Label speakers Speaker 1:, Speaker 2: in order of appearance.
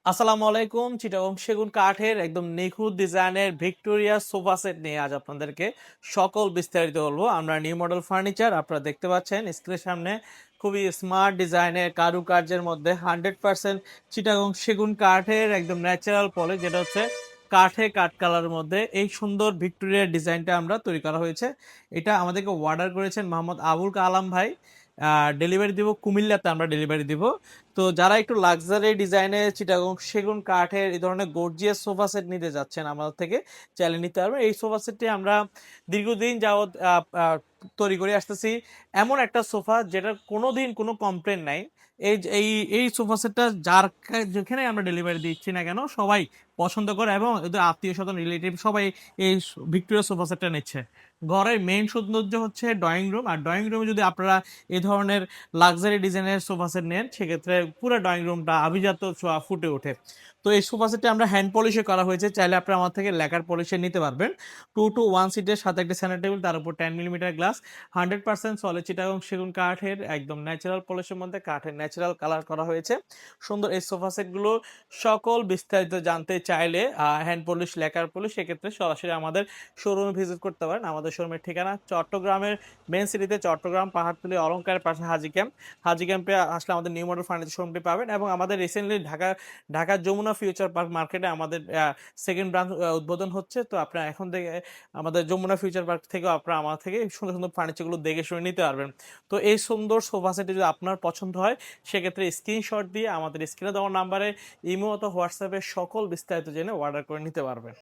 Speaker 1: আসসালামু আলাইকুম। চিটাগং সেগুন কাঠের একদম নিখুঁত ডিজাইনের ভিক্টোরিয়া সোফা সেট নিয়ে আজ আপনাদেরকে সকল বিস্তারিত বলবো। আমরা নিউ মডেল ফার্নিচার আপনারা দেখতে পাচ্ছেন স্ক্রিনের সামনে খুবই স্মার্ট ডিজাইনের কারুকার্যের মধ্যে 100% চিটাগং সেগুন কাঠের একদম ন্যাচারাল পলিশ, যেটা হচ্ছে কাঠে কাঠ কালার মধ্যে এই সুন্দর ভিক্টোরিয়ার ডিজাইনটা আমরা তৈরি করা হয়েছে। এটা আমাদেরকে অর্ডার করেছেন মোহাম্মদ আবুল কালাম ভাই। ডেলিভারি দিব কুমিল্লাতে, আমরা ডেলিভারি দিব। তো যারা একটু লাক্সারি ডিজাইনে চিটাগং সেগুন কাঠের এই ধরনের গর্জিয়াস সোফা সেট নিতে যাচ্ছেন আমাদের থেকে চাইলে নিতে পারবেন। এই সোফা সেটটি আমরা দীর্ঘদিন যাবৎ তৈরি করে আসতেছি। এমন একটা সোফা যেটার কোনোদিন কোনো কমপ্লেন নাই। এই এই এই সোফা সেটটা যেখানে আমরা ডেলিভারি দিচ্ছি না কেন সবাই পছন্দ করে, এবং এদের আত্মীয় স্বজন রিলেটিভ সবাই এই ভিক্টোরিয়া সোফা সেটটা নিচ্ছে। ঘরের মেইন সৌন্দর্য হচ্ছে ড্রয়িং রুম, আর ড্রয়িং রুমে যদি আপনারা এই ধরনের লাক্সারি ডিজাইনের সোফা সেট নেন সেক্ষেত্রে পুরো ড্রয়িং রুমটা আভিজাত্য ছোঁয়া ফুটে ওঠে। তো এই সোফা সেটটি আমরা হ্যান্ড পলিশে করা হয়েছে, চাইলে আপনারা আমার থেকে লেকার পলিশে নিতে পারবেন। 2 to 1 সিটের সাথে একটা সেন্টার টেবিল, তার উপর 10 মিলিমিটার গ্লাস, 100% সলিড চিটাগং সেগুন কাঠের একদম ন্যাচারাল পলিশের মধ্যে কাঠের ন্যাচারাল কালার করা হয়েছে। সুন্দর এই সোফা সেটগুলো সকল বিস্তারিত জানতে চাইলে হ্যান্ড পলিশ লেকার পলিশ সেক্ষেত্রে সরাসরি আমাদের শোরুমে ভিজিট করতে পারেন। আমাদের শোরুমের ঠিকানা চট্টগ্রামের মেন সিটিতে, চট্টগ্রাম পাহাড়তলী অলংকারের পাশে হাজি ক্যাম্প। হাজি ক্যাম্পে আসলে আমাদের নিউ মডেল ফার্নিচার শোরুমটি পাবেন, এবং আমাদের recently Dhaka Jamuna future park মার্কেটে আমাদের সেকেন্ড ব্রাঞ্চ উদ্বোধন হচ্ছে। তো আপনারা এখন থেকে আমাদের যমুনা ফিউচার পার্ক থেকেও আপনারা আমার থেকে সুন্দর সুন্দর ফার্নিচারগুলো দেখে শুনে নিতে পারবেন। তো এই সুন্দর সোফা সেটটি যদি আপনার পছন্দ হয় সেক্ষেত্রে স্ক্রিনশট দিয়ে আমাদের স্ক্রিনে দেওয়া নাম্বারে ইমো অথবা হোয়াটসঅ্যাপে সকল বিস্তারিত জেনে অর্ডার করে নিতে পারবেন।